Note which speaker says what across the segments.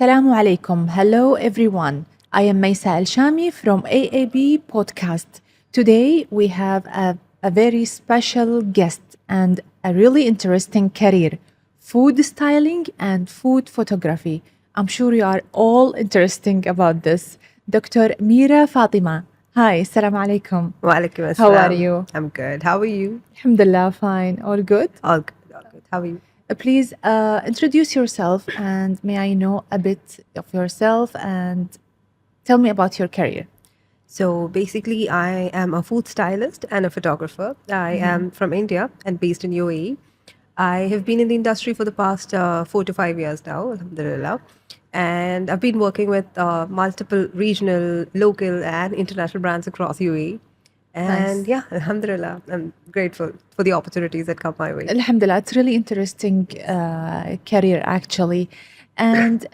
Speaker 1: Assalamu alaikum. Hello everyone. I am Meisaء الشامي from AAB Podcast. Today we have a very special guest and a really interesting career, food styling and food photography. I'm sure you are all interesting about this. Dr. Meera Fathima. Hi, assalamu alaikum.
Speaker 2: Wa alaikum assalam.
Speaker 1: How are you?
Speaker 2: I'm good. How are you?
Speaker 1: Alhamdulillah, fine. All good?
Speaker 2: All good. All good. How are you?
Speaker 1: Please introduce yourself and may I know a bit of yourself and tell me about your career.
Speaker 2: So basically, I am a food stylist and a photographer. I am from India and based in UAE. I have been in the industry for the past 4 to 5 years now, alhamdulillah. And I've been working with multiple regional, local, and international brands across UAE. And
Speaker 1: Nice.
Speaker 2: yeah, alhamdulillah, I'm grateful for the opportunities that come my way.
Speaker 1: Alhamdulillah, it's really interesting career actually. And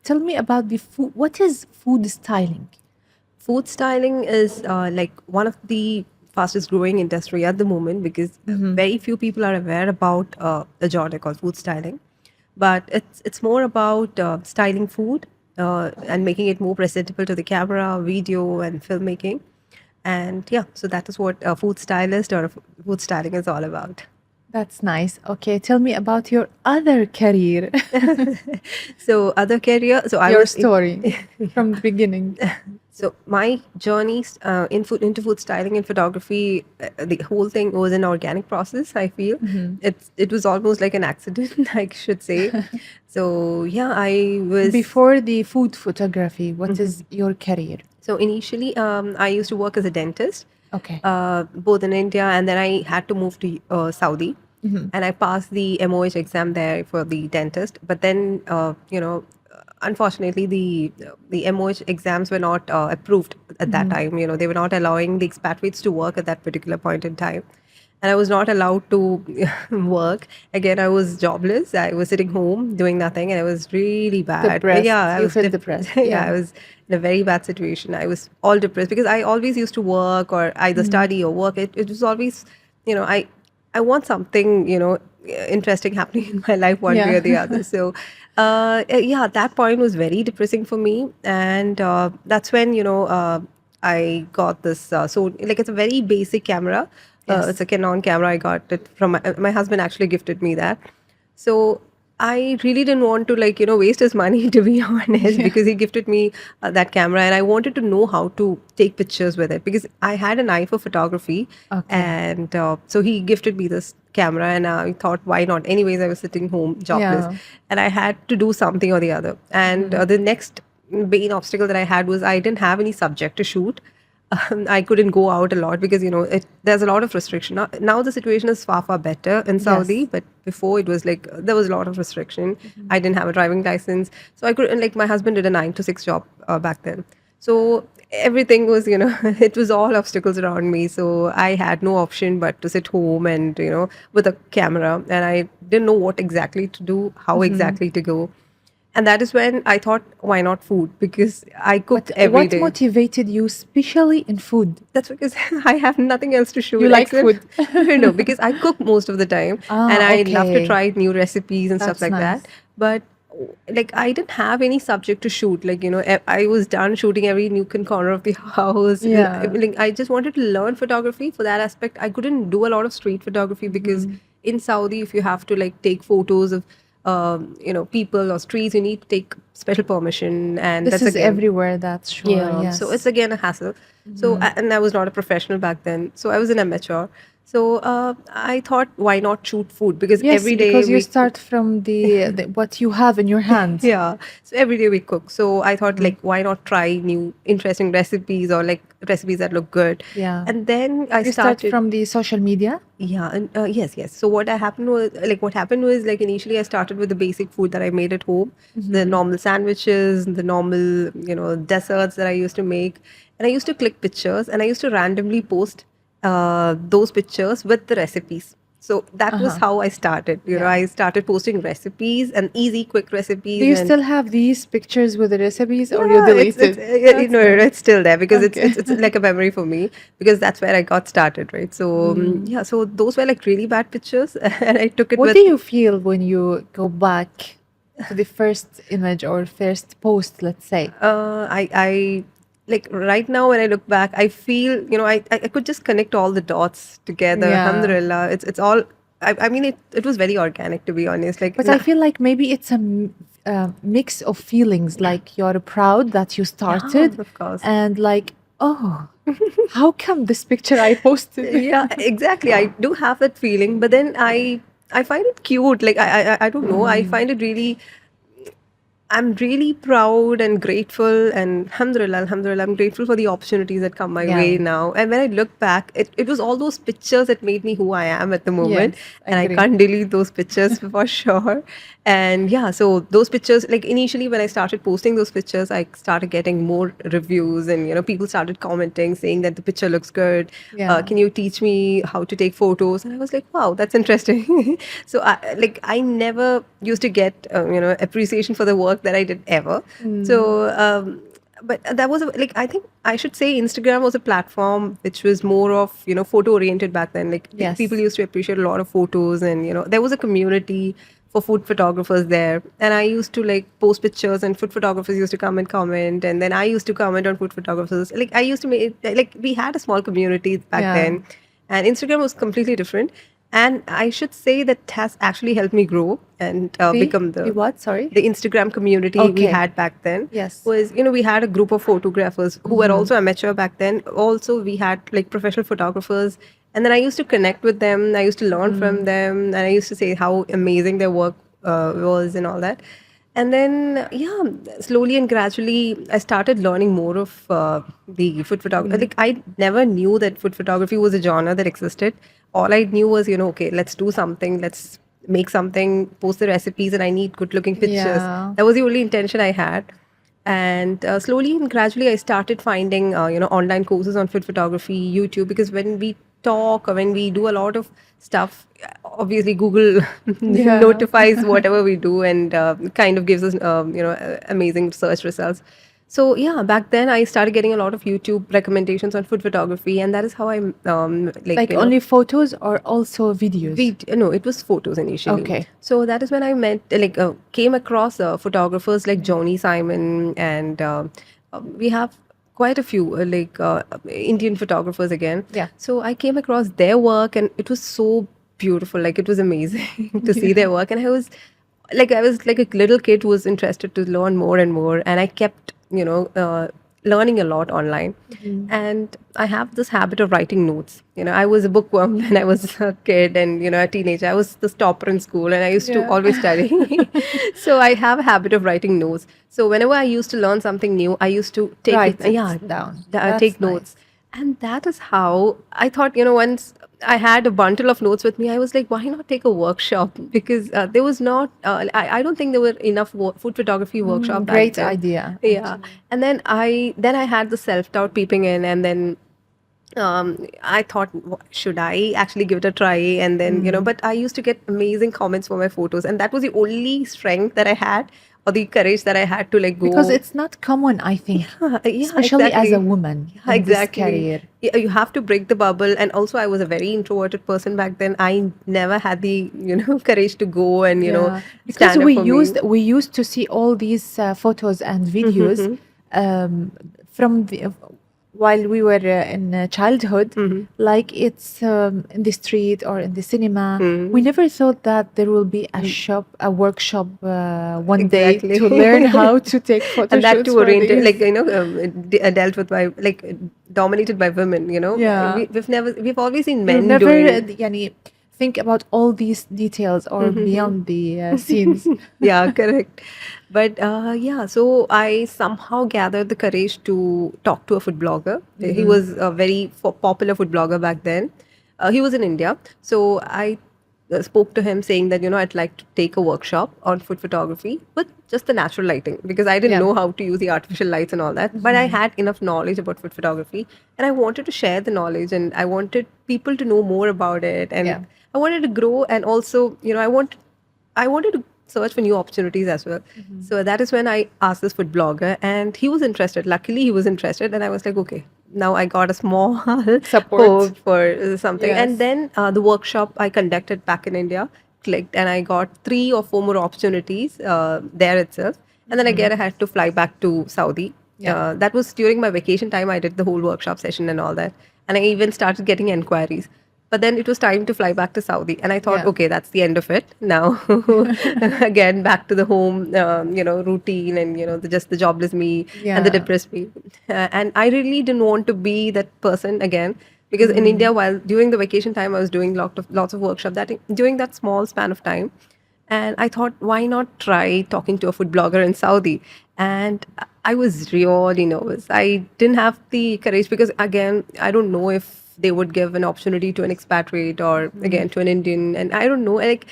Speaker 1: tell me about the food. What is food styling?
Speaker 2: Food styling is like one of the fastest growing industry at the moment because very few people are aware about a genre called food styling. But it's more about styling food and making it more presentable to the camera, video, and filmmaking. And yeah, so that is what a food stylist or food styling is all about.
Speaker 1: That's nice. Okay, tell me about your other career,
Speaker 2: So other career, so I
Speaker 1: your
Speaker 2: was
Speaker 1: story from the beginning.
Speaker 2: so my journey into food styling and photography, the whole thing was an organic process. I feel it was almost like an accident, I should say. So yeah, I was
Speaker 1: Before the food photography, what is your career?
Speaker 2: so initially I used to work as a dentist,
Speaker 1: Okay.
Speaker 2: both in India and then I had to move to Saudi. And I passed the MOH exam there for the dentist. But then, unfortunately, the MOH exams were not approved at that time. You know, they were not allowing the expatriates to work at that particular point in time. And I was not allowed to work. Again, I was jobless. I was sitting home doing nothing, and it was really bad.
Speaker 1: Depressed.
Speaker 2: Yeah, I
Speaker 1: You
Speaker 2: was
Speaker 1: felt depressed.
Speaker 2: yeah,
Speaker 1: Yeah.
Speaker 2: I was in a very bad situation. I was all depressed because I always used to work or either study or work. It was always, I want something, interesting happening in my life one way
Speaker 1: Yeah.
Speaker 2: or the other. So, yeah, that point was very depressing for me. And that's when, I got this. So, like, it's a very basic camera.
Speaker 1: Yes.
Speaker 2: It's a Canon camera. I got it from my husband, actually gifted me that. So, I really didn't want to waste his money, to be honest, because he gifted me that camera and I wanted to know how to take pictures with it because I had an eye for photography.
Speaker 1: Okay.
Speaker 2: And so he gifted me this camera and I thought, why not? Anyways, I was sitting home jobless
Speaker 1: Yeah.
Speaker 2: and I had to do something or the other. And the next main obstacle that I had was I didn't have any subject to shoot. I couldn't go out a lot because there's a lot of restriction. Now the situation is far better in Saudi,
Speaker 1: Yes.
Speaker 2: but before it was like there was a lot of restriction. I didn't have a driving license, so I couldn't. Like my husband did a 9 to 6 job back then, so everything was it was all obstacles around me. So I had no option but to sit home and with a camera, and I didn't know what exactly to do, how exactly to go. And that is when I thought, why not food? Because I cook
Speaker 1: But
Speaker 2: every
Speaker 1: what
Speaker 2: day.
Speaker 1: motivated you, especially in food?
Speaker 2: That's because I have nothing else to shoot.
Speaker 1: You like food?
Speaker 2: No, because I cook most of the time,
Speaker 1: Ah,
Speaker 2: and I love to
Speaker 1: okay.
Speaker 2: try new recipes and stuff
Speaker 1: That's
Speaker 2: like
Speaker 1: nice.
Speaker 2: that. But like I didn't have any subject to shoot. Like I was done shooting every nook and corner of the house.
Speaker 1: Yeah.
Speaker 2: Like I just wanted to learn photography. For that aspect, I couldn't do a lot of street photography because in Saudi, if you have to like take photos of people or streets, you need to take special permission, and
Speaker 1: This
Speaker 2: that's
Speaker 1: is
Speaker 2: again
Speaker 1: everywhere, that's sure.
Speaker 2: yeah,
Speaker 1: Yes.
Speaker 2: so it's again a hassle. So and I was not a professional back then, so I was an amateur. So I thought, why not shoot food? Because
Speaker 1: Yes,
Speaker 2: every day
Speaker 1: because you
Speaker 2: we
Speaker 1: start from the what you have in your hand.
Speaker 2: yeah, so every day we cook. So I thought, like, why not try new interesting recipes or like recipes that look good?
Speaker 1: Yeah.
Speaker 2: And then I
Speaker 1: You start
Speaker 2: started.
Speaker 1: from the social media?
Speaker 2: Yeah, and yes. So what happened was like initially I started with the basic food that I made at home, the normal sandwiches, the normal desserts that I used to make, and I used to click pictures and I used to randomly post those pictures with the recipes. So that was how I started.
Speaker 1: Yeah.
Speaker 2: I started posting recipes and easy, quick recipes.
Speaker 1: Do you
Speaker 2: and
Speaker 1: still have these pictures with the recipes or you
Speaker 2: yeah,
Speaker 1: deleted?
Speaker 2: it's still there because
Speaker 1: Okay.
Speaker 2: it's like a memory for me because that's where I got started, right? So yeah, so those were like really bad pictures, and I took it
Speaker 1: What
Speaker 2: with.
Speaker 1: do you feel when you go back to the first image or first post, let's say?
Speaker 2: I like right now when I look back, I feel, I could just connect all the dots together.
Speaker 1: Yeah.
Speaker 2: Alhamdulillah. It's all, I mean, it was very organic, to be honest. Like,
Speaker 1: But I feel like maybe it's a mix of feelings. Like you're proud that you started,
Speaker 2: of course.
Speaker 1: and like, oh, how come this picture I posted?
Speaker 2: Yeah, exactly. I do have that feeling, but then I find it cute. Like I don't know. I find it really. I'm really proud and grateful, and alhamdulillah, I'm grateful for the opportunities that come my
Speaker 1: Yeah.
Speaker 2: way now. And when I look back, it was all those pictures that made me who I am at the moment.
Speaker 1: Yes,
Speaker 2: And I
Speaker 1: agree.
Speaker 2: can't delete those pictures for sure. And yeah, so those pictures, like initially when I started posting those pictures, I started getting more reviews, and people started commenting saying that the picture looks good.
Speaker 1: Yeah.
Speaker 2: Can you teach me how to take photos? And I was like, wow, that's interesting. So I never used to get appreciation for the work that I did ever. So but that was I think I should say Instagram was a platform which was more of photo oriented back then. Like
Speaker 1: Yes.
Speaker 2: people used to appreciate a lot of photos, and there was a community for food photographers there, and I used to like post pictures, and food photographers used to come and comment, and then I used to comment on food photographers. Like I used to make, like we had a small community back
Speaker 1: Yeah.
Speaker 2: then, and Instagram was completely different. And I should say that has actually helped me grow and become
Speaker 1: The what? Sorry.
Speaker 2: the Instagram community we
Speaker 1: Okay.
Speaker 2: had back then.
Speaker 1: Yes.
Speaker 2: Was we had a group of photographers who were also amateur back then. Also, we had like professional photographers, and then I used to connect with them. I used to learn from them, and I used to say how amazing their work was and all that. And then, yeah, slowly and gradually, I started learning more of the food photography. Like, I never knew that food photography was a genre that existed. All I knew was, okay, let's do something, let's make something, post the recipes, and I need good looking pictures.
Speaker 1: Yeah.
Speaker 2: That was the only intention I had. And slowly and gradually, I started finding, online courses on food photography, YouTube, because when we talk or when we do a lot of stuff, obviously Google
Speaker 1: Yeah.
Speaker 2: notifies whatever we do, and kind of gives us, amazing search results. So yeah, back then I started getting a lot of YouTube recommendations on food photography, and that is how I
Speaker 1: Like only photos or also videos?
Speaker 2: no, it was photos initially.
Speaker 1: Okay.
Speaker 2: So that is when I met, came across photographers like Johnny Simon, and we have quite a few Indian photographers again.
Speaker 1: Yeah.
Speaker 2: So I came across their work, and it was so beautiful. Like it was amazing to see their work, and I was like a little kid who was interested to learn more and more, and I kept learning a lot online. And I have this habit of writing notes. I was a bookworm when I was a kid, and a teenager. I was the topper in school, and I used to
Speaker 1: Yeah.
Speaker 2: always study. So I have a habit of writing notes. So whenever I used to learn something new, I used to take
Speaker 1: Write it
Speaker 2: yeah,
Speaker 1: down.
Speaker 2: take
Speaker 1: That's
Speaker 2: notes. And that is how I thought, once I had a bundle of notes with me, I was like, why not take a workshop? Because there was not, I don't think there were enough food photography workshop back
Speaker 1: Great
Speaker 2: then.
Speaker 1: idea.
Speaker 2: Yeah. And then I had the self-doubt peeping in, and then I thought, should I actually give it a try? And then, but I used to get amazing comments for my photos, and that was the only strength that I had, or the courage that I had to go.
Speaker 1: Because it's not common, I think,
Speaker 2: Yeah,
Speaker 1: especially as
Speaker 2: exactly.
Speaker 1: a woman
Speaker 2: Yeah,
Speaker 1: in this
Speaker 2: exactly.
Speaker 1: career.
Speaker 2: Yeah, you have to break the bubble. And also, I was a very introverted person back then. I never had the courage to go and
Speaker 1: Because
Speaker 2: stand up
Speaker 1: we
Speaker 2: for
Speaker 1: used to see all these photos and videos from while we were in childhood, like it's in the street or in the cinema. We never thought that there will be a workshop one day
Speaker 2: Exactly.
Speaker 1: to learn how to take photo
Speaker 2: and that
Speaker 1: shoots
Speaker 2: too
Speaker 1: for
Speaker 2: oriented,
Speaker 1: these.
Speaker 2: dealt with by dominated by women.
Speaker 1: Yeah.
Speaker 2: We've always seen
Speaker 1: You'll
Speaker 2: men
Speaker 1: never
Speaker 2: doing.
Speaker 1: يعني, think about all these details or beyond the scenes.
Speaker 2: Yeah, correct. But yeah, so I somehow gathered the courage to talk to a food blogger. He was a very popular food blogger back then. He was in India. So I spoke to him saying that, I'd like to take a workshop on food photography with just the natural lighting, because I didn't
Speaker 1: Yeah.
Speaker 2: know how to use the artificial lights and all that. But I had enough knowledge about food photography, and I wanted to share the knowledge, and I wanted people to know more about it. And
Speaker 1: Yeah.
Speaker 2: I wanted to grow, and also, I wanted to search for new opportunities as well. So that is when I asked this food blogger, and he was interested. Luckily, he was interested, and I was like, okay, now I got a small
Speaker 1: Support.
Speaker 2: hope for something.
Speaker 1: Yes.
Speaker 2: And then the workshop I conducted back in India, clicked and I got 3 or 4 more opportunities there itself. And then again, I had to fly back to Saudi. That was during my vacation time. I did the whole workshop session and all that. And I even started getting inquiries. But then it was time to fly back to Saudi. And I thought, okay, that's the end of it. Now, again, back to the home, routine and, just the jobless me and the depressed me. And I really didn't want to be that person again. Because in India, while during the vacation time, I was doing lots of workshops during that small span of time. And I thought, why not try talking to a food blogger in Saudi? And I was really nervous. I didn't have the courage because, again, I don't know if they would give an opportunity to an expatriate or again to an Indian, and I don't know. Like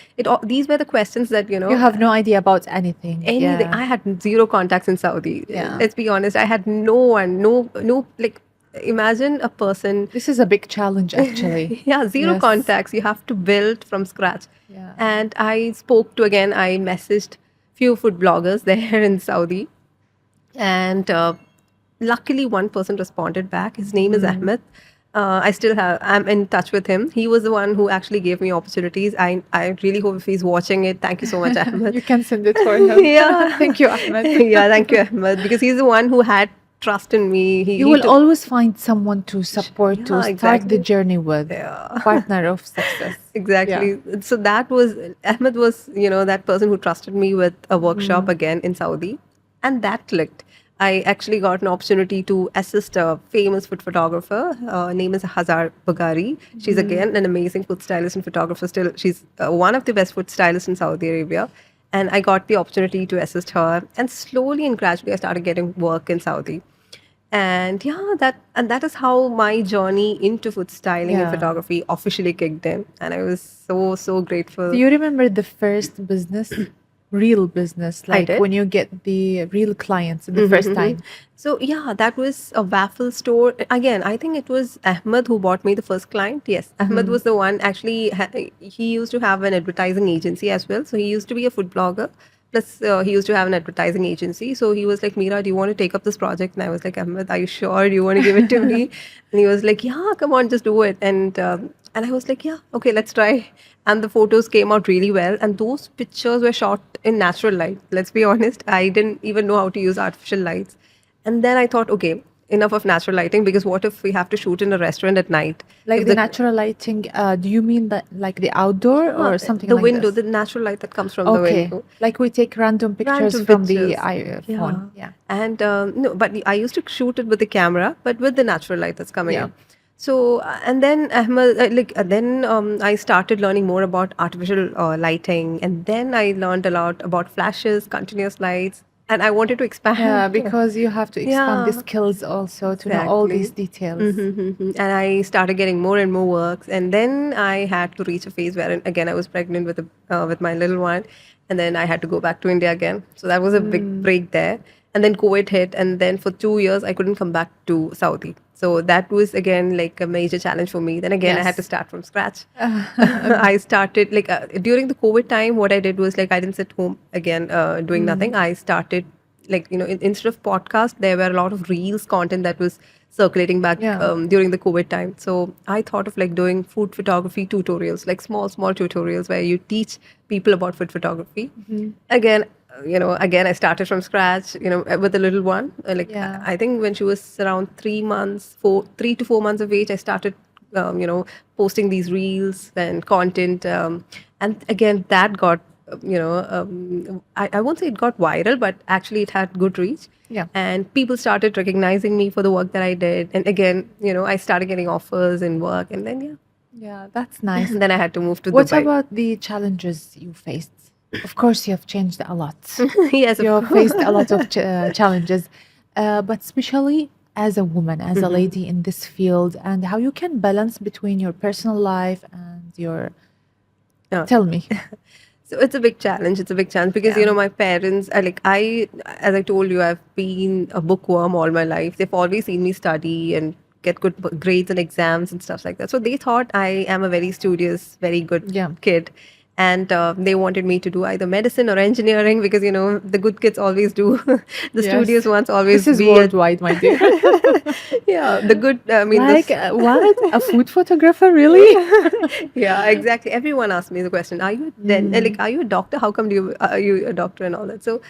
Speaker 2: these were the questions that
Speaker 1: you have no idea about anything.
Speaker 2: I had 0 contacts in Saudi. Let's be honest. I had no one, no. Like imagine a person.
Speaker 1: This is a big challenge, actually.
Speaker 2: 0 contacts. You have to build from scratch. And I messaged few food bloggers there in Saudi, and luckily one person responded back. His name is Ahmed. I'm in touch with him. He was the one who actually gave me opportunities. I really hope if he's watching it, thank you so much, Ahmed.
Speaker 1: You can send it for him. Thank you, Ahmed.
Speaker 2: Thank you, Ahmed, because he's the one who had trust in me.
Speaker 1: You will always find someone to support, to start the journey with, partner of success.
Speaker 2: Exactly. So Ahmed was, that person who trusted me with a workshop again in Saudi, and that clicked. I actually got an opportunity to assist a famous food photographer. Her name is Hazar Bagari. She's again an amazing food stylist and photographer. Still, she's one of the best food stylists in Saudi Arabia. And I got the opportunity to assist her. And slowly and gradually, I started getting work in Saudi. And that is how my journey into food styling and photography officially kicked in. And I was so grateful.
Speaker 1: Do you remember the first business? Real business, like when you get the real clients the first time?
Speaker 2: So that was a waffle store. Again, I think it was Ahmed who bought me the first client. Yes, Ahmed was the one. Actually, he used to have an advertising agency as well. So he used to be a food blogger. Plus, he used to have an advertising agency. So he was like, Meera, do you want to take up this project? And I was like, Ahmed, are you sure? Do you want to give it to me? And he was like, yeah, come on, just do it. And I was like, yeah, okay, let's try. And the photos came out really well. And those pictures were shot in natural light. Let's be honest. I didn't even know how to use artificial lights. And then I thought, okay, enough of natural lighting, because what if we have to shoot in a restaurant at night?
Speaker 1: Like the natural lighting, do you mean that like the outdoor or something
Speaker 2: the
Speaker 1: like
Speaker 2: window,
Speaker 1: this?
Speaker 2: the natural light that comes from the window.
Speaker 1: Like we take random pictures from the iPhone.
Speaker 2: And no, but I used to shoot it with the camera, but with the natural light that's coming in. So, and then Ahmed, I started learning more about artificial lighting, and then I learned a lot about flashes, continuous lights, and I wanted to expand.
Speaker 1: Yeah, because you have to expand the skills also to know all these details.
Speaker 2: And I started getting more and more works, and then I had to reach a phase where, again, I was pregnant with my little one, and then I had to go back to India again. So that was a big break there. And then COVID hit, and then for 2 years, I couldn't come back to Saudi. So that was, again, like a major challenge for me. Then again, I had to start from scratch. I started, during the COVID time, what I did was, I didn't sit home again doing nothing. I started, instead of podcast, there were a lot of reels content that was circulating back during the COVID time. So I thought of, doing food photography tutorials, small tutorials where you teach people about food photography. Again, I started from scratch, with a little one. I think when she was around 3 to 4 months of age, I started, posting these reels and content. And again, that got, I won't say it got viral, but actually it had good reach. And people started recognizing me for the work that I did. And again, I started getting offers and work. And then,
Speaker 1: Yeah, that's nice.
Speaker 2: And then I had to move to
Speaker 1: What
Speaker 2: Dubai.
Speaker 1: about the challenges you faced? Of course, you have changed a lot.
Speaker 2: Yes,
Speaker 1: You have faced a lot of challenges, but especially as a woman, as a lady in this field, and how you can balance between your personal life and your... Tell me.
Speaker 2: So it's a big challenge. It's a big challenge because, my parents are as I told you, I've been a bookworm all my life. They've always seen me study and get good grades and exams and stuff like that. So they thought I am a very studious, very good kid. and they wanted me to do either medicine or engineering because the good kids always do. The studious ones always
Speaker 1: This is
Speaker 2: be
Speaker 1: worldwide, my dear.
Speaker 2: yeah, the good. I mean,
Speaker 1: Like, what? A food photographer, really?
Speaker 2: yeah, exactly. Everyone asked me the question: Are you then like are you a doctor? How come are you a doctor and all that? So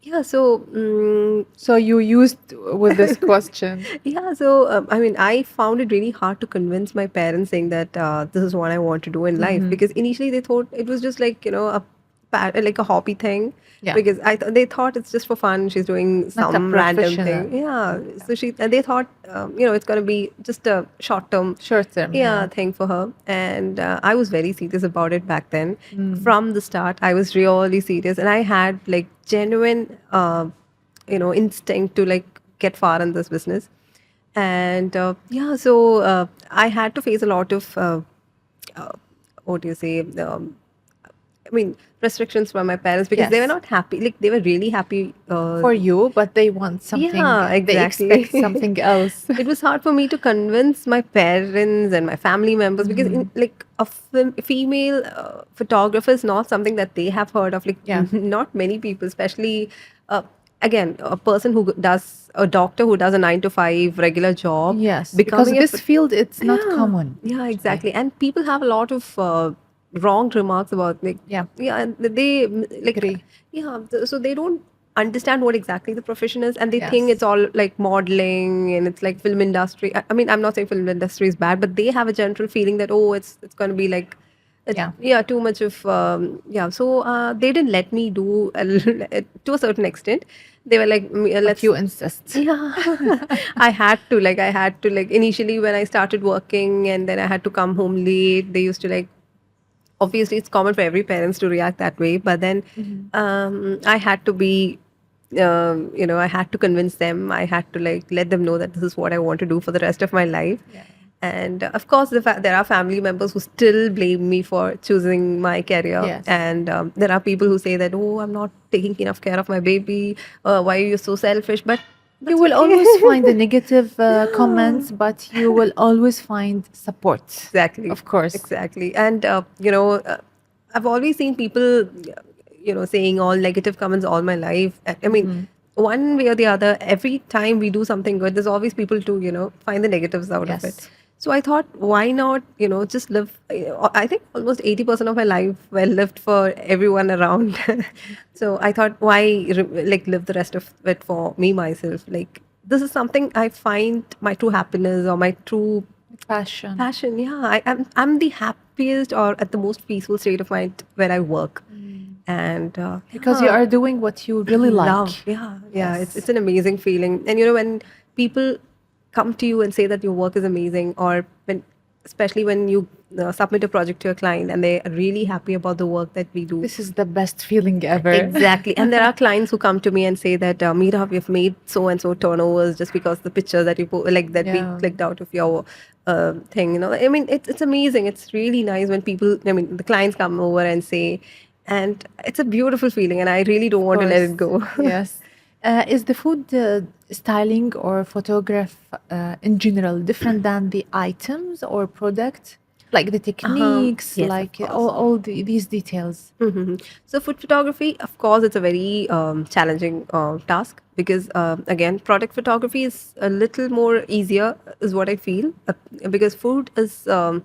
Speaker 2: yeah,
Speaker 1: So you used with this question.
Speaker 2: yeah, so I mean, I found it really hard to convince my parents saying that this is what I want to do in life because initially they thought it was just like like a hobby thing.
Speaker 1: Yeah.
Speaker 2: Because they thought it's just for fun. She's doing
Speaker 1: Not a
Speaker 2: some random
Speaker 1: professional.
Speaker 2: thing. Yeah. So they thought it's gonna be just a short term
Speaker 1: Short term.
Speaker 2: yeah thing for her, and I was very serious about it back then. From the start I was really serious, and I had like genuine instinct to like get far in this business. And yeah, so I had to face a lot of what do you say I mean restrictions from my parents because they were
Speaker 1: Yes.
Speaker 2: not happy. Like they were really happy
Speaker 1: For you, but they want something.
Speaker 2: yeah, exactly.
Speaker 1: They expect something else.
Speaker 2: It was hard for me to convince my parents and my family members because like a female photographer is not something that they have heard of. Like
Speaker 1: Yeah.
Speaker 2: not many people, especially again a person who does a doctor who does a 9 to 5 regular job.
Speaker 1: Yes, because
Speaker 2: becoming a
Speaker 1: this field, it's not
Speaker 2: yeah.
Speaker 1: common.
Speaker 2: Yeah, exactly. And people have a lot of wrong remarks about like
Speaker 1: Yeah.
Speaker 2: and they like
Speaker 1: Agree.
Speaker 2: yeah. So they don't understand what exactly the profession is, and they think
Speaker 1: Yes.
Speaker 2: it's all like modeling and it's like film industry. I mean, I'm not saying film industry is bad, but they have a general feeling that it's going to be like
Speaker 1: Yeah.
Speaker 2: too much of yeah. So they didn't let me do to a certain extent. They were like,
Speaker 1: But
Speaker 2: let's
Speaker 1: you insist.
Speaker 2: yeah. I had to like initially when I started working and then I had to come home late. They used to like obviously it's common for every parents to react that way, but then I had to be I had to convince them. I had to like let them know that this is what I want to do for the rest of my life. And of course there are family members who still blame me for choosing my career.
Speaker 1: Yes.
Speaker 2: And there are people who say that I'm not taking enough care of my baby, why are you so selfish, but
Speaker 1: You will always find the negative comments, but you will always find support.
Speaker 2: exactly,
Speaker 1: Of course.
Speaker 2: exactly. And I've always seen people saying all negative comments all my life. I mean, one way or the other, every time we do something good, there's always people to find the negatives out of it.
Speaker 1: Yes.
Speaker 2: So I thought, why not just live. I think almost 80% of my life well lived for everyone around. So I thought, why live the rest of it for me myself? Like this is something I find my true happiness or my true
Speaker 1: Passion.
Speaker 2: passion. Yeah, I'm the happiest or at the most peaceful state of mind when I work. And
Speaker 1: Because you are doing what you really like.
Speaker 2: love. Yeah. It's an amazing feeling. And when people come to you and say that your work is amazing, or especially when you submit a project to a client and they are really happy about the work that we do.
Speaker 1: This is the best feeling ever.
Speaker 2: Exactly. And there are clients who come to me and say that, Meera, we've made so and so turnovers just because the picture that you put, like that
Speaker 1: Yeah.
Speaker 2: we clicked out of your thing. I mean, it's amazing. It's really nice when people, the clients come over and say, and it's a beautiful feeling, and I really don't want to let it go.
Speaker 1: Yes. Is the food styling or photograph in general different than the items or product? Like the techniques,
Speaker 2: Yes, of
Speaker 1: like
Speaker 2: course.
Speaker 1: all these details.
Speaker 2: So food photography, of course, it's a very challenging task because again, product photography is a little more easier, is what I feel, because food is the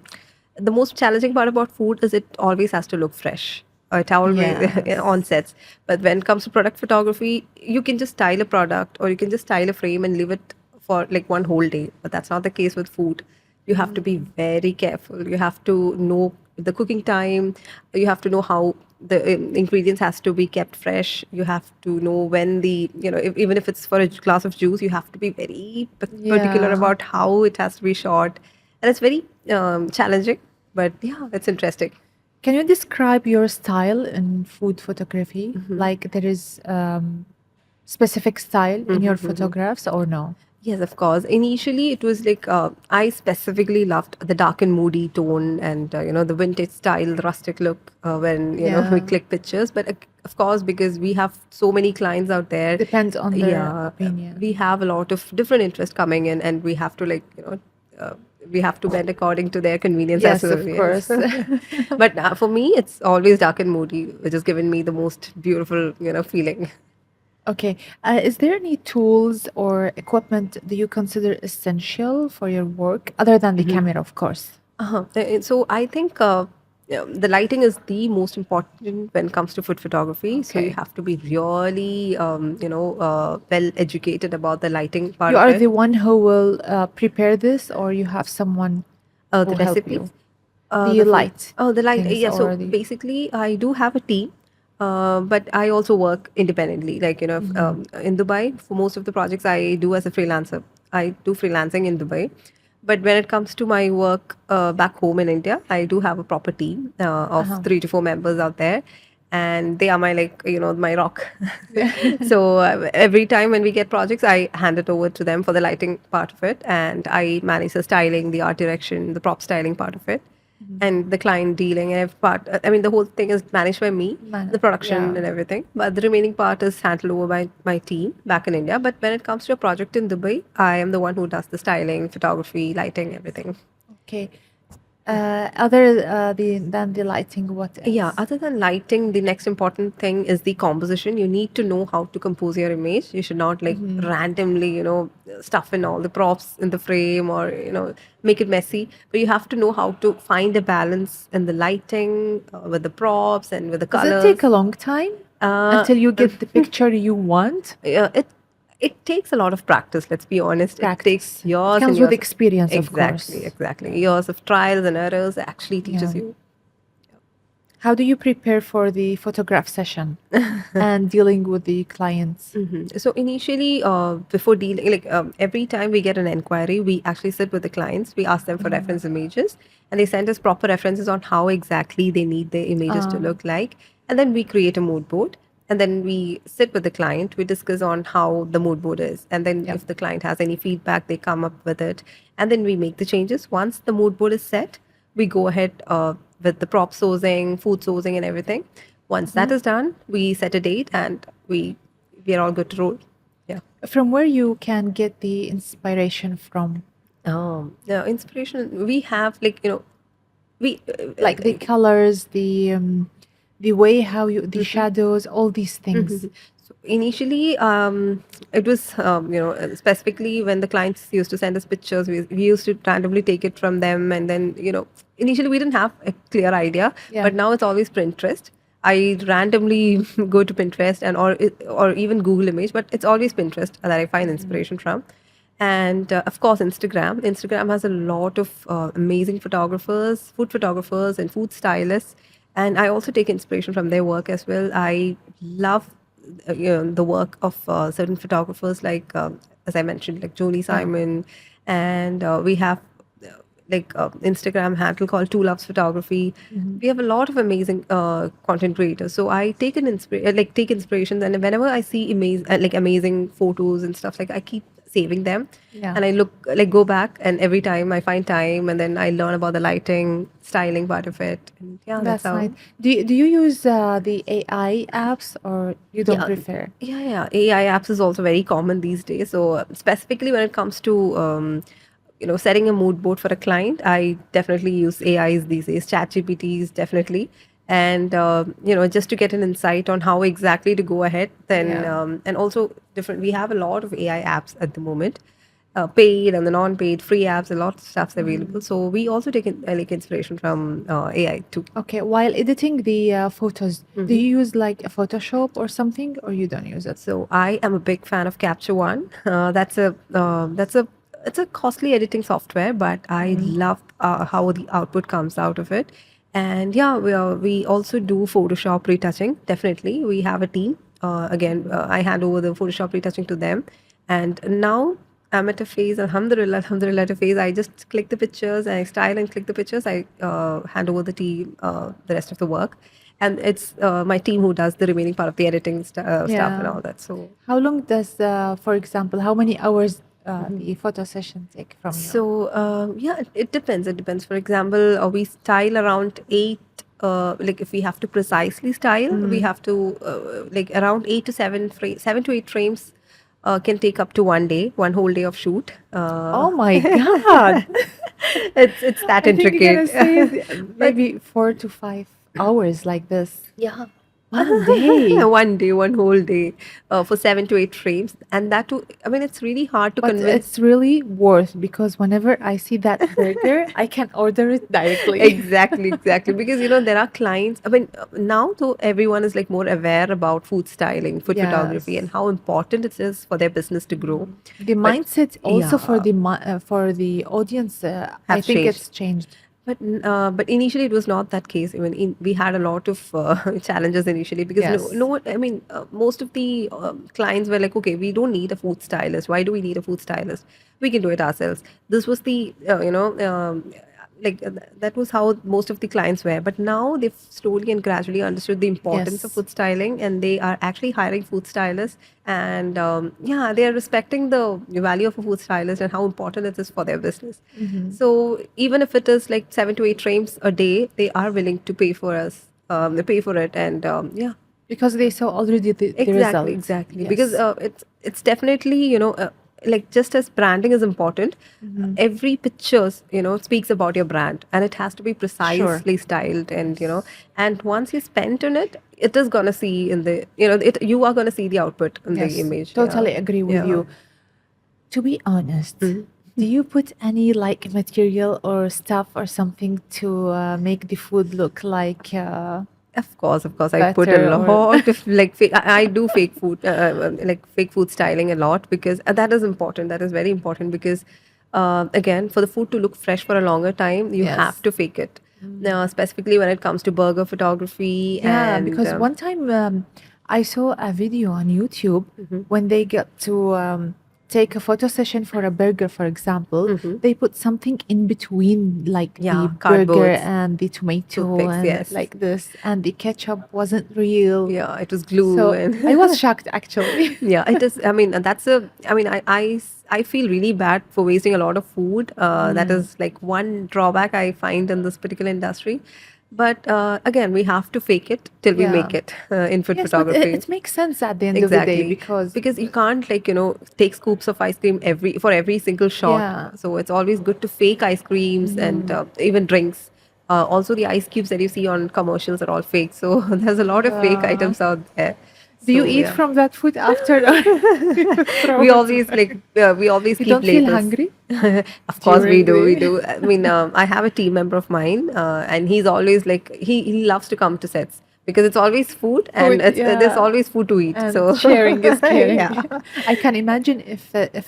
Speaker 2: most challenging part about food is it always has to look fresh. It always
Speaker 1: Yes.
Speaker 2: on sets. But when it comes to product photography, you can just style a product or you can just style a frame and leave it for like one whole day. But that's not the case with food. You have to be very careful. You have to know the cooking time. You have to know how the ingredients has to be kept fresh. You have to know when even if it's for a glass of juice, you have to be very particular
Speaker 1: Yeah.
Speaker 2: about how it has to be shot. And it's very challenging, but yeah, it's interesting.
Speaker 1: Can you describe your style in food photography? Like there is specific style in your photographs or no?
Speaker 2: Yes, of course. Initially, it was like I specifically loved the dark and moody tone and the vintage style, the rustic look when we
Speaker 1: Yeah.
Speaker 2: click pictures. But of course, because we have so many clients out there,
Speaker 1: Depends on their
Speaker 2: yeah,
Speaker 1: opinion.
Speaker 2: we have a lot of different interest coming in, and we have to we have to bend according to their convenience
Speaker 1: Yes,
Speaker 2: as well.
Speaker 1: of
Speaker 2: Yes.
Speaker 1: course.
Speaker 2: But for me, it's always dark and moody, which has given me the most beautiful, feeling.
Speaker 1: Okay. Is there any tools or equipment that you consider essential for your work other than the camera, of course?
Speaker 2: So I think the lighting is the most important when it comes to food photography. So you
Speaker 1: Okay.
Speaker 2: have to be really, well educated about the lighting part
Speaker 1: You
Speaker 2: of
Speaker 1: are
Speaker 2: it.
Speaker 1: the one who will prepare this, or you have someone who
Speaker 2: The
Speaker 1: will help
Speaker 2: recipes.
Speaker 1: you? The light
Speaker 2: The light.
Speaker 1: things
Speaker 2: Yeah. So
Speaker 1: or the
Speaker 2: basically, I do have a team, but I also work independently. Like in Dubai, for most of the projects I do as a freelancer. I do freelancing in Dubai, but when it comes to my work back home in India, I do have a proper team of 3 to 4 members out there. And they are my my rock. So every time when we get projects, I hand it over to them for the lighting part of it, and I manage the styling, the art direction, the prop styling part of it, and the client dealing and every part. I mean, the whole thing is managed by me, the production and everything. But the remaining part is handled over by my team back in India. But when it comes to a project in Dubai, I am the one who does the styling, photography, lighting, everything.
Speaker 1: Okay. Other than the lighting, what else?
Speaker 2: Yeah, other than lighting, the next important thing is the composition. You need to know how to compose your image. You should not randomly, stuff in all the props in the frame or, make it messy. But you have to know how to find a balance in the lighting with the props and with the
Speaker 1: Does
Speaker 2: colors.
Speaker 1: it take a long time until you get the picture you want?
Speaker 2: It takes a lot of practice, let's be honest.
Speaker 1: Practice.
Speaker 2: It takes years
Speaker 1: It comes
Speaker 2: and
Speaker 1: with
Speaker 2: years.
Speaker 1: experience, of course.
Speaker 2: Exactly. Years of trials and errors actually teaches
Speaker 1: Yeah.
Speaker 2: you.
Speaker 1: How do you prepare for the photograph session and dealing with the clients?
Speaker 2: So initially, before dealing, every time we get an inquiry, we actually sit with the clients. We ask them for reference images, and they send us proper references on how exactly they need their images to look like. And then we create a mood board, and then we sit with the client. We discuss on how the mood board is, and then if the client has any feedback, they come up with it, and then we make the changes. Once the mood board is set, we go ahead with the prop sourcing, food sourcing, and everything. Once that is done, we set a date and we are all good to roll. Yeah.
Speaker 1: From where you can get the inspiration from?
Speaker 2: The inspiration we have, we
Speaker 1: Like the colors, the way how you, the shadows, all these things.
Speaker 2: So initially, it was specifically when the clients used to send us pictures, we used to randomly take it from them, and then initially we didn't have a clear idea, but now it's always Pinterest. I randomly go to Pinterest and or even Google Image, but it's always Pinterest that I find inspiration from. And of course, Instagram. Instagram has a lot of amazing photographers, food photographers, and food stylists. And I also take inspiration from their work as well. I love the work of certain photographers, like as I mentioned, like Joni Simon, and we have Instagram handle called Two Loves Photography. We have a lot of amazing content creators. So I take take inspiration, and whenever I see amazing photos and stuff, I keep saving them, and I go back, and every time I find time, and then I learn about the lighting, styling part of it. And that's how.
Speaker 1: Nice. Do you use the AI apps or you don't prefer?
Speaker 2: Yeah. AI apps is also very common these days. So specifically when it comes to setting a mood board for a client, I definitely use AIs these days, ChatGPTs definitely, and just to get an insight on how exactly to go ahead. Then and also different. We have a lot of AI apps at the moment, paid and the non-paid, free apps. A lot of stuff's available. So we also take inspiration from AI too.
Speaker 1: Okay, while editing the photos, do you use like a Photoshop or something, or you don't use it?
Speaker 2: So I am a big fan of Capture One. It's a costly editing software, but I love how the output comes out of it. And we also do Photoshop retouching. Definitely, we have a team. I hand over the Photoshop retouching to them, and now I'm at a phase, alhamdulillah, at a phase. I just click the pictures, I style and click the pictures. I hand over the team the rest of the work, and it's my team who does the remaining part of the editing stuff and all that. So
Speaker 1: how long does, for example, how many hours the photo session take from you?
Speaker 2: So it depends. It depends. For example, we style around 8. If we have to precisely style, we have to around 8 to 7 7 to 8 frames can take up to one whole day of shoot.
Speaker 1: Oh my God.
Speaker 2: It's that
Speaker 1: I think you're
Speaker 2: intricate.
Speaker 1: gonna say maybe 4 to 5 hours like this.
Speaker 2: Yeah.
Speaker 1: One day.
Speaker 2: One day, one whole day, for 7 to 8 frames, and that too. I mean, it's really hard to
Speaker 1: But
Speaker 2: convince.
Speaker 1: it's really worth because whenever I see that burger, I can order it directly.
Speaker 2: Exactly. Because there are clients. I mean, now though everyone is like more aware about food styling, food photography,
Speaker 1: Yes.
Speaker 2: and how important it is for their business to grow.
Speaker 1: The mindset also
Speaker 2: yeah.
Speaker 1: for the audience, I
Speaker 2: Has
Speaker 1: think
Speaker 2: changed.
Speaker 1: it's changed.
Speaker 2: But initially it was not that case. I mean, we had a lot of challenges initially because
Speaker 1: Yes.
Speaker 2: no one. I mean, most of the clients were like, okay, we don't need a food stylist. Why do we need a food stylist? We can do it ourselves. This was the that was how most of the clients were. But now they've slowly and gradually understood the importance of
Speaker 1: Yes.
Speaker 2: food styling, and they are actually hiring food stylists. And yeah, they are respecting the value of a food stylist and how important it is for their business. So even if it is like 7 to 8 frames a day, they are willing to pay for us. They pay for it, and yeah.
Speaker 1: Because they saw already the results.
Speaker 2: Exactly.
Speaker 1: Yes.
Speaker 2: Because it's definitely like just as branding is important, every pictures speaks about your brand, and it has to be precisely styled, and and once you spend on it, it is gonna see in the you are gonna see the output in
Speaker 1: Yes,
Speaker 2: the image.
Speaker 1: totally agree with you. To be honest, do you put any like material or stuff or something to make the food look like
Speaker 2: Of course, I put a
Speaker 1: better or-
Speaker 2: lot of like I do fake food, like fake food styling a lot, because that is important. That is very important because again, for the food to look fresh for a longer time, you
Speaker 1: Yes.
Speaker 2: have to fake it. Specifically when it comes to burger photography.
Speaker 1: Yeah,
Speaker 2: and
Speaker 1: because one time I saw a video on YouTube when they got to take a photo session for a burger, for example, they put something in between, like
Speaker 2: Yeah,
Speaker 1: the burger
Speaker 2: cardboards,
Speaker 1: and the tomato,
Speaker 2: toothpicks,
Speaker 1: and
Speaker 2: yes.
Speaker 1: like this, and the ketchup wasn't real.
Speaker 2: Yeah, it was glue.
Speaker 1: So
Speaker 2: and
Speaker 1: I was shocked actually.
Speaker 2: yeah, it is. I mean, I feel really bad for wasting a lot of food. That is like one drawback I find in this particular industry. But again, we have to fake it till we
Speaker 1: Yeah.
Speaker 2: make it in food
Speaker 1: Yes, but
Speaker 2: photography.
Speaker 1: it makes sense at the end of the day because
Speaker 2: you can't like take scoops of ice cream for every single shot.
Speaker 1: Yeah.
Speaker 2: So it's always good to fake ice creams and even drinks. Also, the ice cubes that you see on commercials are all fake. So there's a lot of fake items out there.
Speaker 1: do you
Speaker 2: So,
Speaker 1: eat
Speaker 2: yeah.
Speaker 1: from that food after?
Speaker 2: We always we always
Speaker 1: You
Speaker 2: keep
Speaker 1: don't feel
Speaker 2: labels.
Speaker 1: hungry?
Speaker 2: Of course we do.
Speaker 1: During
Speaker 2: We do. I mean, I have a team member of mine, and he's always like he loves to come to sets because it's always food, and
Speaker 1: Food,
Speaker 2: there's
Speaker 1: yeah.
Speaker 2: always food to eat.
Speaker 1: And
Speaker 2: So
Speaker 1: sharing is caring.
Speaker 2: Yeah.
Speaker 1: I can imagine if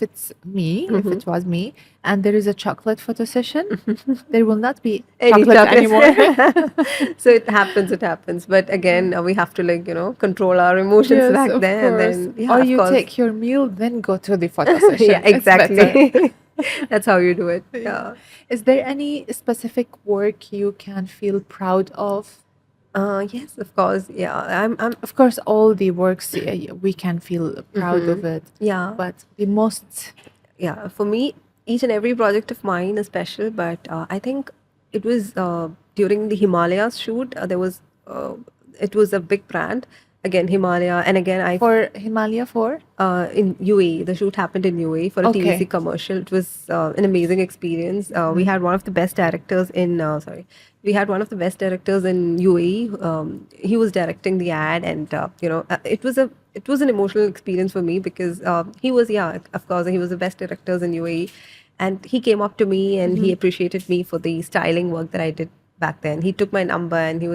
Speaker 1: it's me, if it was me, and there is a chocolate photo session, there will not be
Speaker 2: Any
Speaker 1: chocolate
Speaker 2: chocolates.
Speaker 1: anymore.
Speaker 2: So it happens. But again, we have to like control our emotions
Speaker 1: Yes,
Speaker 2: back
Speaker 1: of
Speaker 2: there, and
Speaker 1: course.
Speaker 2: then yeah,
Speaker 1: Or
Speaker 2: of
Speaker 1: you
Speaker 2: course.
Speaker 1: take your meal, then go to the photo session.
Speaker 2: Yeah,
Speaker 1: It's better.
Speaker 2: exactly. That's how you do it. Yeah.
Speaker 1: Is there any specific work you can feel proud of?
Speaker 2: Yes, of course. Yeah, I'm.
Speaker 1: Of course, all the works we can feel proud of it.
Speaker 2: Yeah.
Speaker 1: But the most,
Speaker 2: Yeah, for me, each and every project of mine is special, but I think it was during the Himalayas shoot. It was a big brand. Again, Himalaya, and again,
Speaker 1: for Himalaya, for
Speaker 2: in UAE. The shoot happened in UAE for a
Speaker 1: Okay.
Speaker 2: TVC commercial. It was an amazing experience. We had one of the best directors in we had one of the best directors in UAE. He was directing the ad, and it was an emotional experience for me because he was of course he was the best directors in UAE, and he came up to me and he appreciated me for the styling work that I did back then. He took my number and he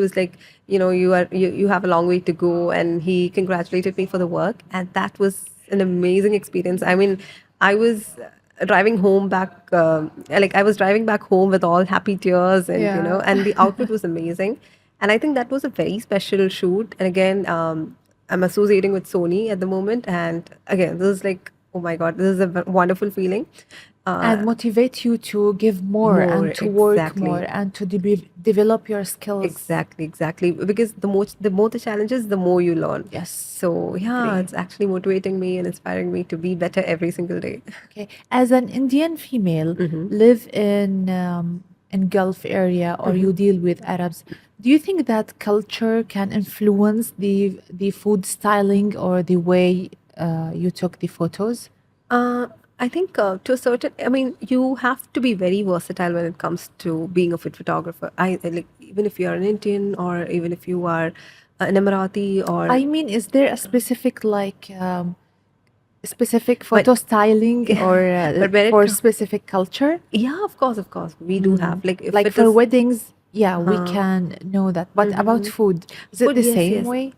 Speaker 2: was like, you have a long way to go, and he congratulated me for the work, and that was an amazing experience. I mean, I was driving home back I was driving back home with all happy tears, and
Speaker 1: Yeah.
Speaker 2: and the output was amazing, and I think that was a very special shoot. And again, I'm associating with Sony at the moment, and again, this is like, oh my god, this is a wonderful feeling.
Speaker 1: And motivate you to give more
Speaker 2: more,
Speaker 1: and to work
Speaker 2: exactly.
Speaker 1: more and to develop your skills.
Speaker 2: Exactly. Because the more the challenges, the more you learn.
Speaker 1: Yes.
Speaker 2: So yeah,
Speaker 1: Agree.
Speaker 2: it's actually motivating me and inspiring me to be better every single day.
Speaker 1: Okay. As an Indian female, live in Gulf area, or you deal with Arabs, do you think that culture can influence the food styling or the way you took the photos?
Speaker 2: I think to a certain, I mean, you have to be very versatile when it comes to being a food photographer. Like, even if you're an Indian or even if you are an Emirati or
Speaker 1: I mean, is there a specific specific photo styling or
Speaker 2: but when it
Speaker 1: for
Speaker 2: com-
Speaker 1: specific culture?
Speaker 2: yeah, of course, we do have like if
Speaker 1: Like
Speaker 2: it
Speaker 1: for
Speaker 2: is
Speaker 1: weddings, yeah, we can know that. But about food, is it
Speaker 2: food,
Speaker 1: the
Speaker 2: yes,
Speaker 1: same
Speaker 2: yes.
Speaker 1: way?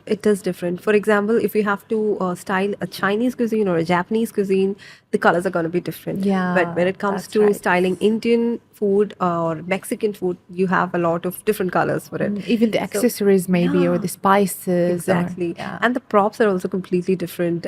Speaker 2: It is different. For example, if you have to style a Chinese cuisine or a Japanese cuisine, the colors are going to be different. But when
Speaker 1: Yeah,
Speaker 2: it comes
Speaker 1: that's
Speaker 2: to
Speaker 1: right.
Speaker 2: styling Indian food or Mexican food, you have a lot of different colors for it.
Speaker 1: Even the accessories, maybe, or the spices.
Speaker 2: Exactly.
Speaker 1: Or, yeah.
Speaker 2: And the props are also completely different.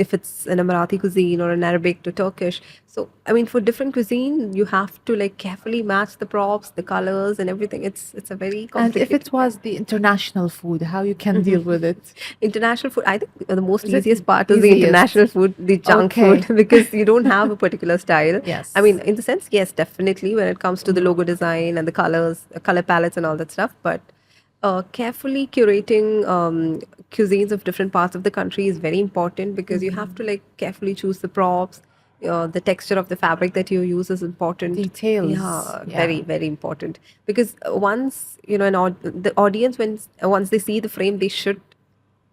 Speaker 2: If it's an Emirati cuisine or an Arabic to Turkish. So, I mean, for different cuisine, you have to like carefully match the props, the colors, and everything. It's a very
Speaker 1: And if
Speaker 2: complicated.
Speaker 1: it was the international food, how you can deal with it?
Speaker 2: International food, I think the most
Speaker 1: Is it
Speaker 2: easiest part is the
Speaker 1: easiest?
Speaker 2: international food, the junk
Speaker 1: Okay.
Speaker 2: food, because you don't have a particular style.
Speaker 1: Yes.
Speaker 2: I mean, in the sense, yes, definitely when it comes to the logo design and the colors, color palettes and all that stuff. But carefully curating cuisines of different parts of the country is very important because you have to like carefully choose the props. The texture of the fabric that you use is important.
Speaker 1: Details,
Speaker 2: Yeah,
Speaker 1: yeah.
Speaker 2: very, very important. Because once, you know, the audience, once they see the frame, they should,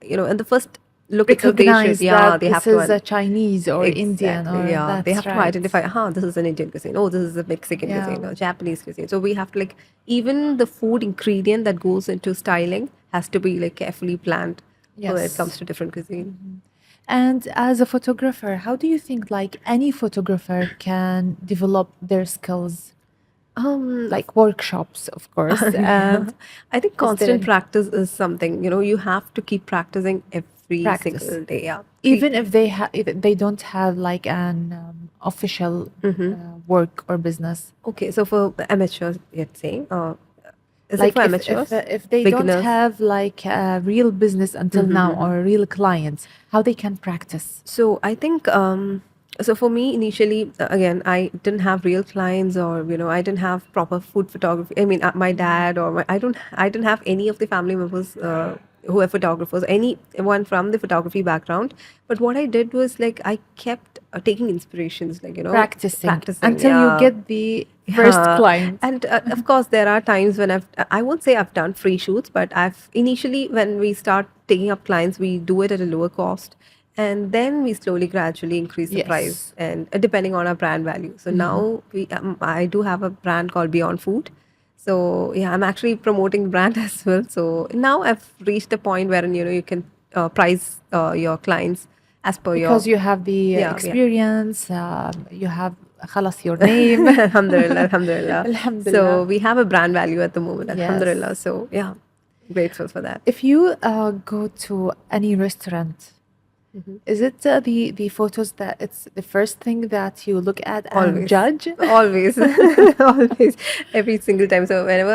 Speaker 2: you know, in the first look itself, they
Speaker 1: Recognize
Speaker 2: should, yeah,
Speaker 1: that
Speaker 2: they have
Speaker 1: this
Speaker 2: to.
Speaker 1: is a Chinese or Indian,
Speaker 2: Exactly,
Speaker 1: or
Speaker 2: yeah. They
Speaker 1: that's
Speaker 2: have to
Speaker 1: right.
Speaker 2: identify, this is an Indian cuisine. Oh, this is a Mexican
Speaker 1: Yeah.
Speaker 2: cuisine or Japanese cuisine. So we have to like, even the food ingredient that goes into styling has to be like carefully planned when it
Speaker 1: Yes.
Speaker 2: comes to different cuisine.
Speaker 1: And as a photographer, how do you think like any photographer can develop their skills? Like workshops, of course. And
Speaker 2: I think
Speaker 1: there
Speaker 2: constant
Speaker 1: any-
Speaker 2: practice is something, you know, you have to keep practicing every
Speaker 1: Practice.
Speaker 2: single day. Yeah.
Speaker 1: even if they don't have like an official work or business.
Speaker 2: Okay, so for amateurs, you're saying, is
Speaker 1: Like
Speaker 2: it for amateurs?
Speaker 1: if they
Speaker 2: Beginners?
Speaker 1: don't have like a real business until now or real clients, how they can practice?
Speaker 2: So I think so for me initially again I didn't have real clients or you know I didn't have proper food photography. I mean my dad or I didn't have any of the family members who are photographers, anyone from the photography background. But what I did was like I kept taking inspirations, like you know,
Speaker 1: Practicing until
Speaker 2: yeah.
Speaker 1: you get the first
Speaker 2: Yeah.
Speaker 1: client.
Speaker 2: And of course, there are times when I won't say I've done free shoots, but I've initially, when we start taking up clients, we do it at a lower cost. And then we slowly, gradually increase the
Speaker 1: Yes.
Speaker 2: price and depending on our brand value. So now I do have a brand called Beyond Food. So yeah, I'm actually promoting the brand as well. So now I've reached a point where, you know, you can price your clients as per
Speaker 1: Because
Speaker 2: your
Speaker 1: you have the
Speaker 2: yeah.
Speaker 1: experience, you have خلاص your name.
Speaker 2: Alhamdulillah, alhamdulillah.
Speaker 1: Alhamdulillah.
Speaker 2: So we have a brand value at the moment,
Speaker 1: Yes.
Speaker 2: alhamdulillah. So yeah, grateful for that.
Speaker 1: If you go to any restaurant, is it the photos that it's the first thing that you look at and
Speaker 2: Always.
Speaker 1: judge?
Speaker 2: Always, always, every single time. So whenever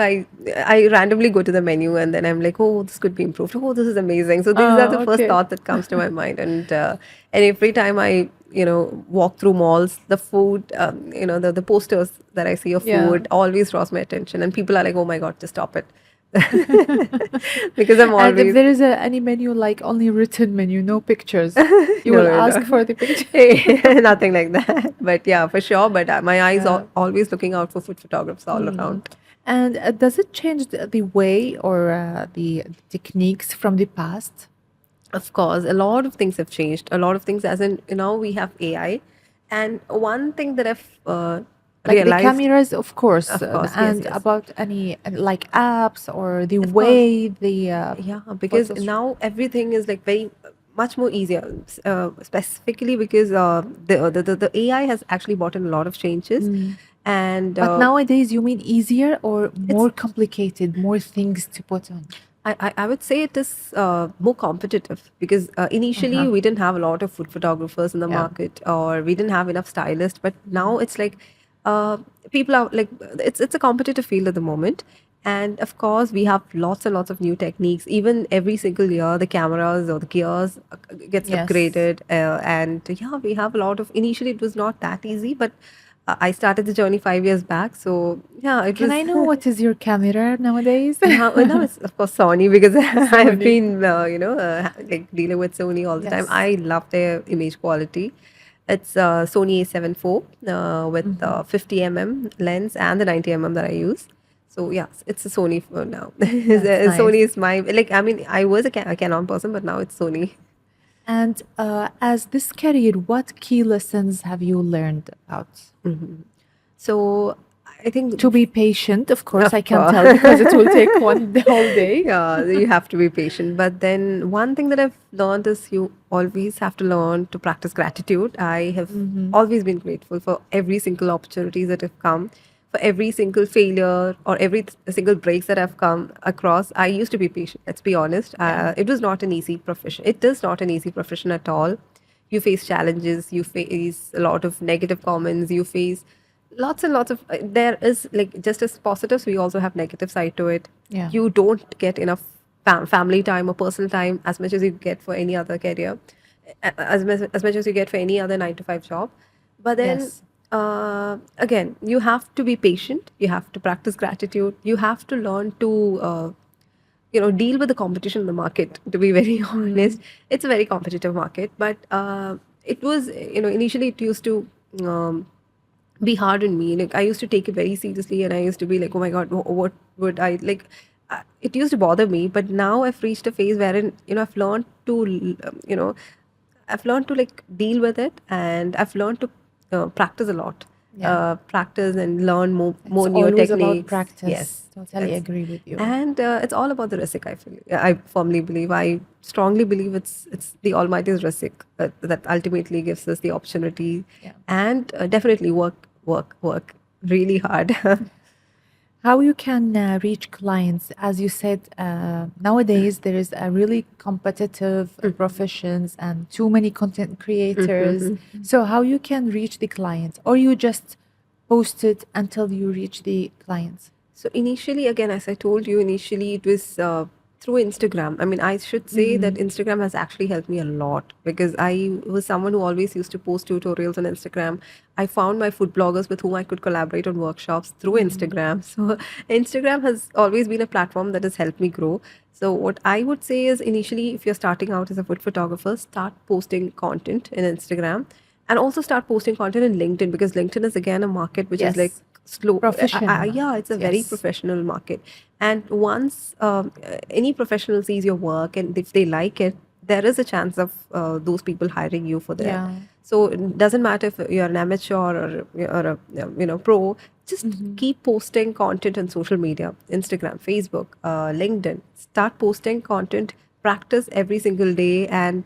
Speaker 2: I randomly go to the menu and then I'm like, oh, this could be improved. Oh, this is amazing. So these are the first
Speaker 1: Okay.
Speaker 2: thoughts that comes to my mind. And every time I, you know, walk through malls, the food, you know, the posters that I see of
Speaker 1: Yeah.
Speaker 2: food always draws my attention. And people are like, oh my God, just stop it. Because I'm
Speaker 1: And if
Speaker 2: always
Speaker 1: there is any menu like only written menu, no pictures, you
Speaker 2: No,
Speaker 1: will
Speaker 2: no,
Speaker 1: ask
Speaker 2: no.
Speaker 1: for the picture.
Speaker 2: Nothing like that. But yeah, for sure. But my eyes
Speaker 1: Yeah.
Speaker 2: are always looking out for food photographers all around.
Speaker 1: And does it change the way or the techniques from the past?
Speaker 2: Of course, a lot of things have changed. A lot of things, as in, you know, we have AI. And one thing that I've
Speaker 1: Like the
Speaker 2: realized.
Speaker 1: cameras, of course,
Speaker 2: Of course, yes,
Speaker 1: and
Speaker 2: yes.
Speaker 1: about any like apps or the
Speaker 2: Of
Speaker 1: way the
Speaker 2: Yeah, because
Speaker 1: photos-
Speaker 2: now everything is like very much more easier. Specifically because the AI has actually brought in a lot of changes. And
Speaker 1: But nowadays, you mean easier or more complicated, more things to put on?
Speaker 2: I would say it is more competitive because initially we didn't have a lot of food photographers in the
Speaker 1: Yeah.
Speaker 2: market, or we didn't have enough stylists. But now it's like people are like it's a competitive field at the moment. And of course, we have lots and lots of new techniques. Even every single year, the cameras or the gears gets
Speaker 1: Yes.
Speaker 2: upgraded, and yeah, we have a lot of. Initially, it was not that easy, but I started the journey 5 years back. So yeah, it
Speaker 1: Can
Speaker 2: was.
Speaker 1: I know what is your camera nowadays?
Speaker 2: Now it's of course Sony because I have
Speaker 1: Sony.
Speaker 2: been like dealing with Sony all the time.
Speaker 1: Yes.
Speaker 2: I love their image quality. It's Sony A7 IV with 50 mm lens and the 90 mm that I use. So yeah, it's a Sony phone now.
Speaker 1: That's
Speaker 2: Sony
Speaker 1: nice.
Speaker 2: is my like. I mean, I was a Canon person, but now it's Sony.
Speaker 1: And as this career, what key lessons have you learned about?
Speaker 2: So I think
Speaker 1: To be patient, of course,
Speaker 2: Of
Speaker 1: I can
Speaker 2: course.
Speaker 1: tell because it will take the whole day.
Speaker 2: yeah, you have to be patient. But then one thing that I've learned is you always have to learn to practice gratitude. I have always been grateful for every single opportunity that have come, for every single failure or every single breaks that I've come across. I used to be patient. Let's be honest. It was not an easy profession. It is not an easy profession at all. You face challenges. You face a lot of negative comments. You face lots and lots of there is like just as positives we also have negative side to it.
Speaker 1: Yeah.
Speaker 2: You don't get enough family time or personal time as much as you get for any other career, as much as you get for any other 9 to 5 job. But then
Speaker 1: Yes.
Speaker 2: again, you have to be patient, you have to practice gratitude, you have to learn to deal with the competition in the market, to be very honest. It's a very competitive market, but it was initially it used to be hard on me. Like I used to take it very seriously, and I used to be like, "Oh my God, what would I like?" It used to bother me, but now I've reached a phase wherein I've learned to I've learned to like deal with it, and I've learned to practice a lot,
Speaker 1: Yeah.
Speaker 2: practice and learn more
Speaker 1: It's
Speaker 2: new
Speaker 1: always about
Speaker 2: techniques.
Speaker 1: practice.
Speaker 2: Yes,
Speaker 1: Totally agree with you.
Speaker 2: and it's all about the risk. I firmly believe. I strongly believe it's the Almighty's risk that ultimately gives us the opportunity,
Speaker 1: Yeah.
Speaker 2: and definitely work really hard.
Speaker 1: How you can reach clients, as you said, nowadays there is a really competitive professions and too many content creators. So how you can reach the client, or you just post it until you reach the clients?
Speaker 2: So initially, again, as I told you, initially it was through Instagram. I mean, I should say that Instagram has actually helped me a lot because I was someone who always used to post tutorials on Instagram. I found my food bloggers with whom I could collaborate on workshops through Instagram. So Instagram has always been a platform that has helped me grow. So what I would say is initially, if you're starting out as a food photographer, start posting content in Instagram and also start posting content in LinkedIn because LinkedIn is again a market which is like
Speaker 1: Yes.
Speaker 2: slow.
Speaker 1: Professional.
Speaker 2: Yeah, it's a very
Speaker 1: Yes.
Speaker 2: professional market. And once any professional sees your work and if they like it, there is a chance of those people hiring you for that.
Speaker 1: Yeah.
Speaker 2: So it doesn't matter if you're an amateur or a pro. Just keep posting content on social media, Instagram, Facebook, LinkedIn. Start posting content. Practice every single day and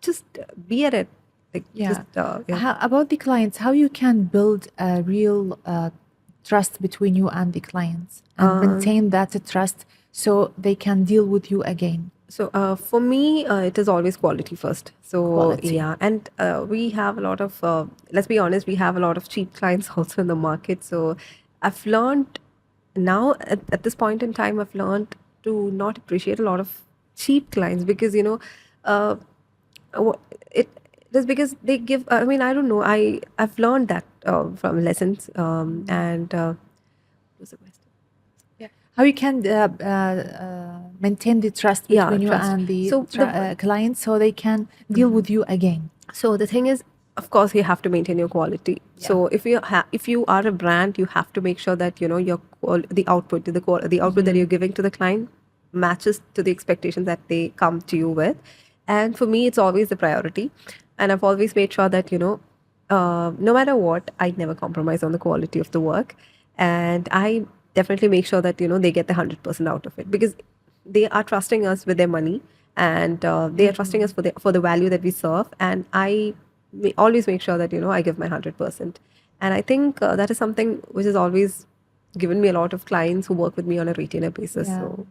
Speaker 2: just be at it. Like
Speaker 1: Yeah.
Speaker 2: just yeah.
Speaker 1: How, about the clients, how you can build a real trust between you and the clients and maintain that trust so they can deal with you again?
Speaker 2: So for me, it is always quality first. So
Speaker 1: Quality.
Speaker 2: yeah, and we have a lot of. Let's be honest, we have a lot of cheap clients also in the market. So I've learned now at this point in time, I've learned to not appreciate a lot of cheap clients because it is because they give. I mean, I don't know. I've learned that from lessons and. What's the question?
Speaker 1: How you can maintain the trust
Speaker 2: Yeah,
Speaker 1: between you
Speaker 2: trust.
Speaker 1: and the
Speaker 2: So
Speaker 1: clients so they can deal with you again?
Speaker 2: So the thing is, of course, you have to maintain your quality. So if you are a brand, you have to make sure that your the output, the output that you're giving to the client matches to the expectations that they come to you with. And for me, it's always the priority. And I've always made sure that no matter what, I never compromise on the quality of the work, and I definitely make sure that they get the 100% out of it because they are trusting us with their money and they are trusting us for the value that we serve, and I always make sure that I give my 100%, and I think that is something which has always given me a lot of clients who work with me on a retainer basis.
Speaker 1: Yeah.
Speaker 2: So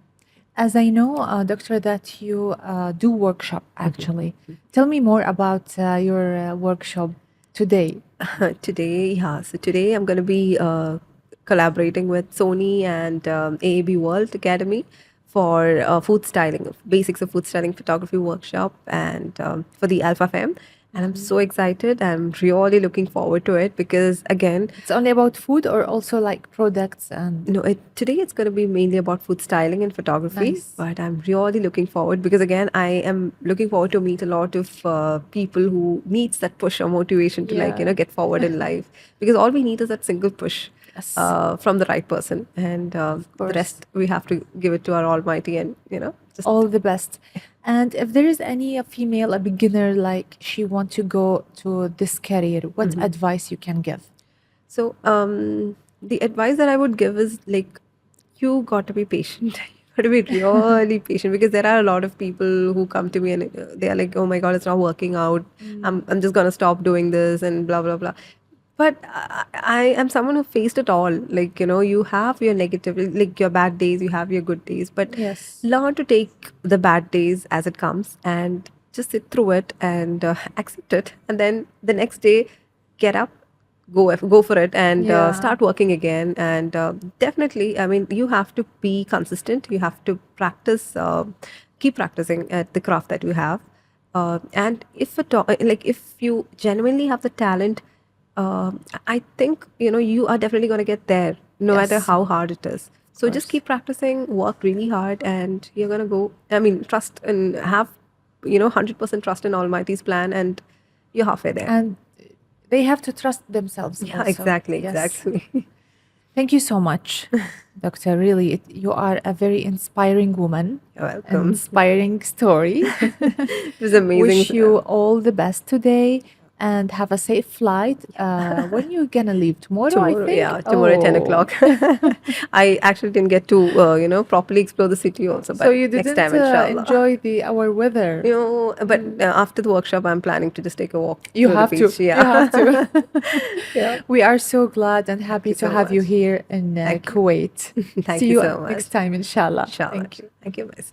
Speaker 1: As I know, Doctor, that you do workshop actually. Tell me more about your workshop today.
Speaker 2: today I'm going to be collaborating with Sony and AAB World Academy for food styling, basics of food styling photography workshop, and for the Alpha Femme. And I'm so excited. I'm really looking forward to it because, again,
Speaker 1: It's only about food or also like products and
Speaker 2: no, today it's going to be mainly about food styling and photography.
Speaker 1: Nice.
Speaker 2: But I'm really looking forward because, again, I am looking forward to meet a lot of people who needs that push or motivation to
Speaker 1: Yeah.
Speaker 2: get forward in life. Because all we need is that single push
Speaker 1: Yes.
Speaker 2: from the right person, and the
Speaker 1: course.
Speaker 2: rest we have to give it to our Almighty, and just
Speaker 1: all the best. And if there is any a female, a beginner, like she want to go to this career, what advice you can give?
Speaker 2: So, the advice that I would give is like, you got to be patient. You got to be really patient because there are a lot of people who come to me and they are like, "Oh my God, it's not working out. I'm just gonna stop doing this and blah blah blah." But I am someone who faced it all. Like, you have your negative, like your bad days, you have your good days, but
Speaker 1: Yes.
Speaker 2: learn to take the bad days as it comes and just sit through it and accept it. And then the next day, get up, go for it, and
Speaker 1: Yeah.
Speaker 2: start working again. And definitely, I mean, you have to be consistent. You have to practice, keep practicing at the craft that you have. And if you genuinely have the talent, I think you are definitely going to get there, no matter
Speaker 1: Yes.
Speaker 2: how hard it is. So
Speaker 1: course.
Speaker 2: just keep practicing, work really hard, and you're going to go. I mean, trust and have 100% trust in Almighty's plan, and you're halfway there.
Speaker 1: And they have to trust themselves.
Speaker 2: Yeah,
Speaker 1: also.
Speaker 2: exactly,
Speaker 1: Yes.
Speaker 2: exactly.
Speaker 1: Thank you so much, Doctor. Really, you are a very inspiring woman.
Speaker 2: You're welcome.
Speaker 1: Inspiring story.
Speaker 2: It was amazing.
Speaker 1: Wish you all the best today and have a safe flight. When you gonna leave? Tomorrow, I think?
Speaker 2: Yeah, tomorrow at 10
Speaker 1: Oh.
Speaker 2: o'clock. I actually didn't get to, properly explore the city also. But
Speaker 1: So you
Speaker 2: next
Speaker 1: didn't
Speaker 2: time, inshallah.
Speaker 1: enjoy our weather.
Speaker 2: But after the workshop, I'm planning to just take a walk.
Speaker 1: You
Speaker 2: to the
Speaker 1: have to.
Speaker 2: beach. Yeah.
Speaker 1: You have to.
Speaker 2: Yeah.
Speaker 1: We are so glad and happy
Speaker 2: you
Speaker 1: to
Speaker 2: so
Speaker 1: have you
Speaker 2: much.
Speaker 1: here in
Speaker 2: Thank you.
Speaker 1: Kuwait.
Speaker 2: Thank
Speaker 1: See
Speaker 2: you
Speaker 1: you
Speaker 2: so much.
Speaker 1: next time, inshallah.
Speaker 2: Inshallah.
Speaker 1: Thank you.
Speaker 2: Thank you, Meera.